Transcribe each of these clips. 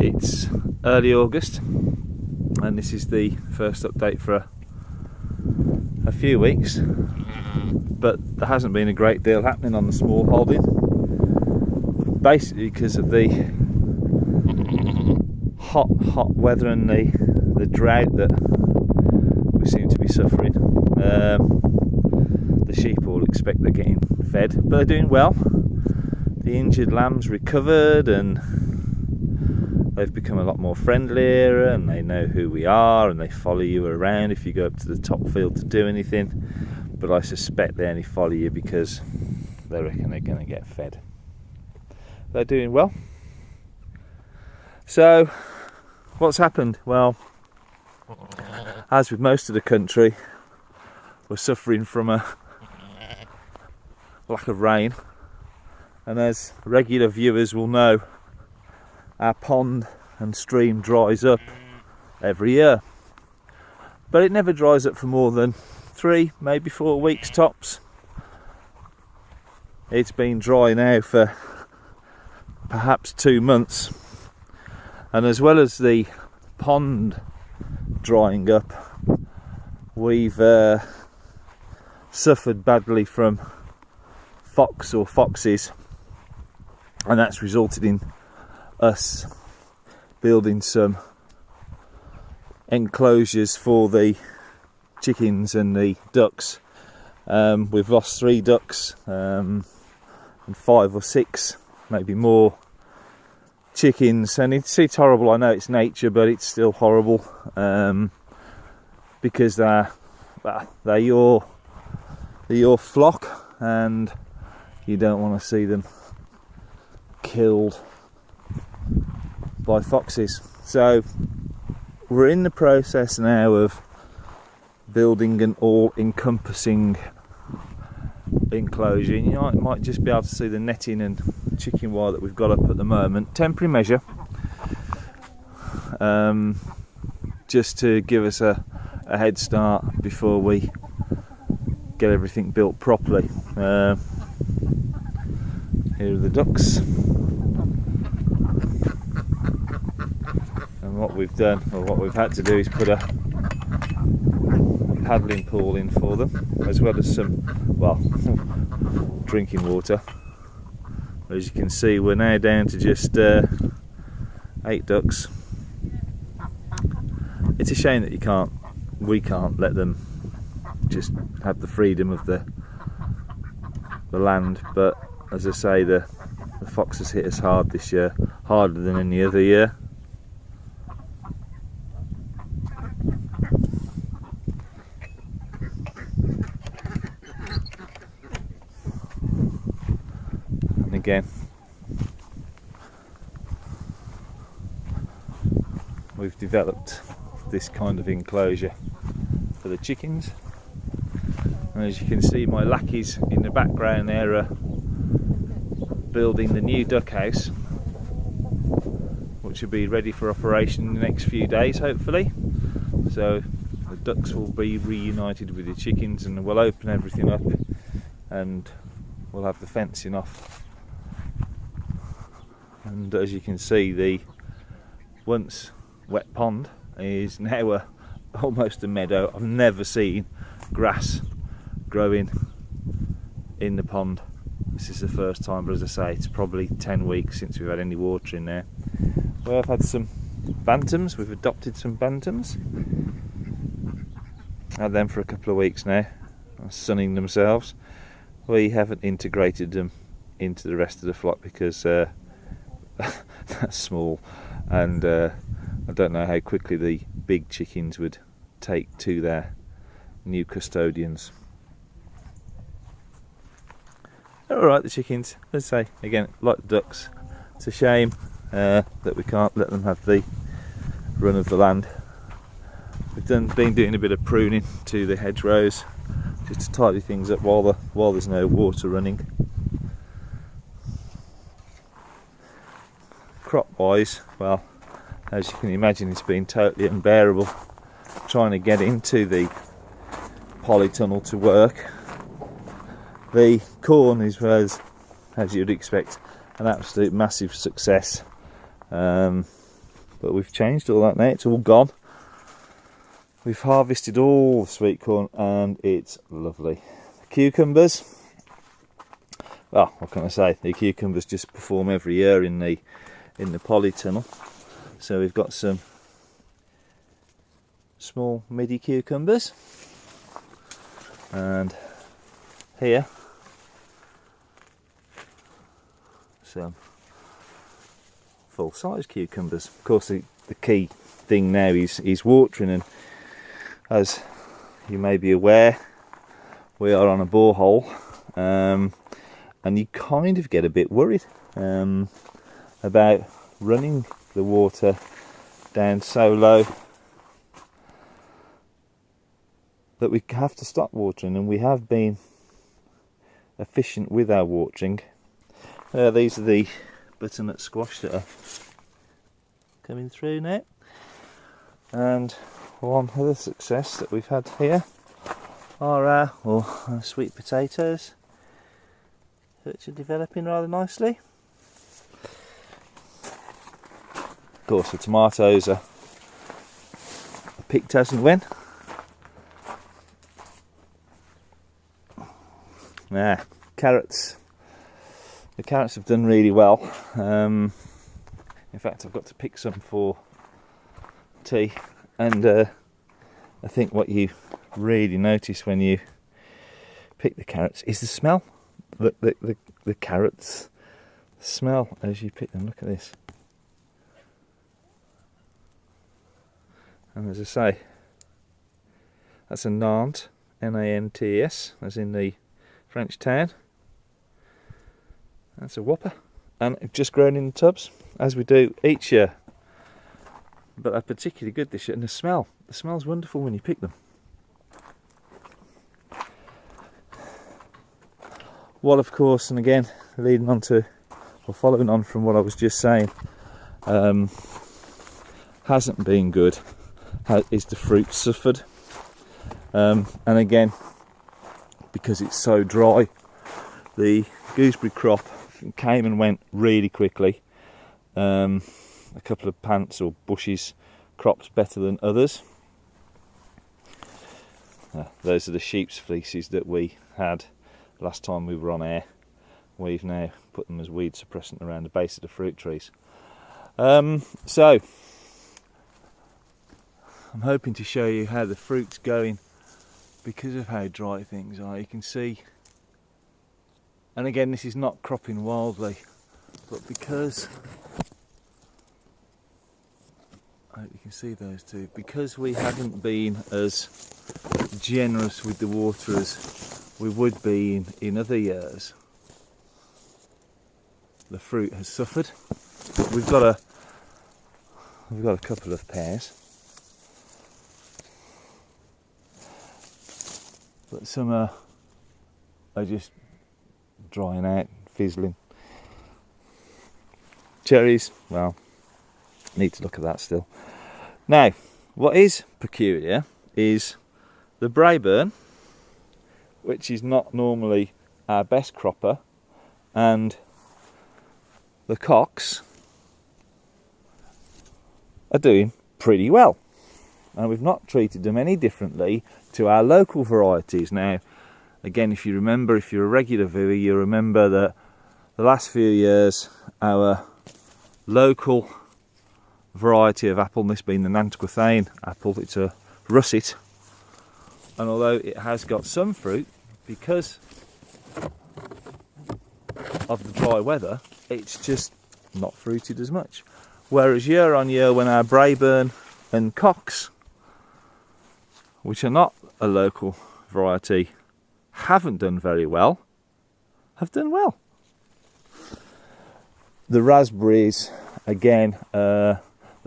It's early August and this is the first update for a few weeks, but there hasn't been a great deal happening on the small holding, basically because of the hot weather and the drought that we seem to be suffering. The sheep all expect they're getting fed, but they're doing well. The injured lambs recovered and they've become a lot more friendlier, and they know who we are and they follow you around if you go up to the top field to do anything. But I suspect they only follow you because they reckon they're going to get fed. They're doing well. So what's happened? Well, as with most of the country, we're suffering from a lack of rain, and as regular viewers will know, our pond and stream dries up every year, but it never dries up for more than 3, maybe 4 weeks tops. It's been dry now for perhaps 2 months, and as well as the pond drying up, we've suffered badly from foxes, and that's resulted in us building some enclosures for the chickens and the ducks. We've lost 3 ducks and 5 or 6, maybe more, chickens, and it's horrible. I know it's nature, but it's still horrible because they're your flock, and you don't want to see them killed by foxes. So we're in the process now of building an all-encompassing enclosure. You might just be able to see the netting and chicken wire that we've got up at the moment. Temporary measure, just to give us a head start before we get everything built properly. Here are the ducks. And what we've done, or what we've had to do, is put a paddling pool in for them, as well as some, well, drinking water. As you can see, we're now down to just 8 ducks. It's a shame that we can't let them just have the freedom of the land, but as I say, the foxes hit us hard this year, harder than any other year. And again, we've developed this kind of enclosure for the chickens, and as you can see, my lackeys in the background there are building the new duck house, which will be ready for operation in the next few days, hopefully. So the ducks will be reunited with the chickens, and we'll open everything up and we'll have the fencing off. And as you can see, the once wet pond is now almost a meadow. I've never seen grass growing in the pond. This is the first time, but as I say, it's probably 10 weeks since we've had any water in there. Well, I've had some bantams. We've adopted some bantams. Had them for a couple of weeks now, sunning themselves. We haven't integrated them into the rest of the flock because that's small, and I don't know how quickly the big chickens would take to their new custodians. They're alright, the chickens. Let's say, again, like the ducks, it's a shame that we can't let them have the run of the land. We've been doing a bit of pruning to the hedgerows, just to tidy things up while there's no water running. Crop wise, well, as you can imagine, it's been totally unbearable trying to get into the polytunnel to work. The corn is, as you'd expect, an absolute massive success. but we've changed all that now. It's all gone. We've harvested all the sweet corn and it's lovely. The cucumbers, well, what can I say? The cucumbers just perform every year in the polytunnel. So we've got some small midi cucumbers, and here some full-size cucumbers. Of course, the key thing now is watering, and as you may be aware, we are on a borehole, and you kind of get a bit worried about running the water down so low that we have to stop watering, and we have been efficient with our watering. These are the butternut squash that are coming through now, and one other success that we've had here are our sweet potatoes, which are developing rather nicely. Of course, the tomatoes are picked as and when. Carrots. The carrots have done really well. In fact, I've got to pick some for tea, and I think what you really notice when you pick the carrots is the smell. The carrots smell as you pick them. Look at this. And as I say, that's a Nantes, Nantes, as in the French town. That's a whopper, and just grown in the tubs, as we do each year. But they're particularly good this year, and the smell's wonderful when you pick them. What, of course, and again, leading on to, or following on from what I was just saying, hasn't been good, is the fruit suffered. And again, because it's so dry, the gooseberry crop came and went really quickly. A couple of plants or bushes cropped better than others. Those are the sheep's fleeces that we had last time we were on air. We've now put them as weed suppressant around the base of the fruit trees. So I'm hoping to show you how the fruit's going because of how dry things are. You can see, and again, this is not cropping wildly, but because, I hope you can see those two, because we haven't been as generous with the water as we would be in other years, the fruit has suffered. We've got a couple of pairs, but some are just drying out, fizzling. Cherries, well, need to look at that still. Now, what is peculiar is the Braeburn, which is not normally our best cropper, and the Cocks are doing pretty well, and we've not treated them any differently to our local varieties. Now, again, if you're a regular viewer, you remember that the last few years our local variety of apple, this being the Nantuquetain apple, it's a russet, and although it has got some fruit, because of the dry weather, it's just not fruited as much. Whereas year on year, when our Braeburn and Cocks, which are not a local variety, haven't done very well, have done well. The raspberries, again, the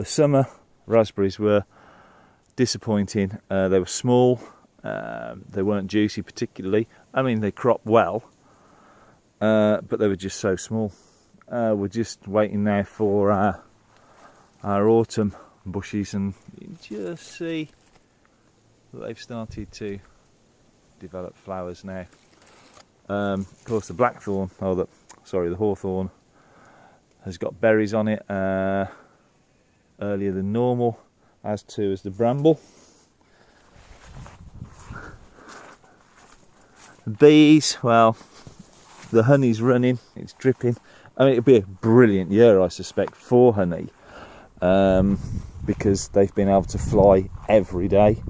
summer raspberries were disappointing. They were small, they weren't juicy particularly. I mean, they crop well, but they were just so small. We're just waiting now for our autumn bushes, and you just see that they've started to develop flowers now. Of course, the blackthorn, the hawthorn, has got berries on it. earlier than normal, as too as the bramble. The bees, well, the honey's running, it's dripping. I mean, it'll be a brilliant year, I suspect, for honey, because they've been able to fly every day.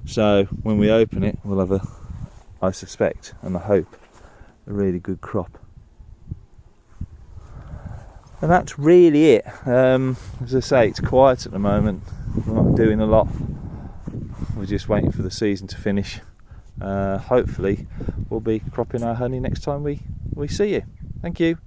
So when we open it, we'll have I suspect and I hope, a really good crop. And that's really it. As I say, it's quiet at the moment. We're not doing a lot. We're just waiting for the season to finish. Hopefully we'll be cropping our honey next time we see you. Thank you.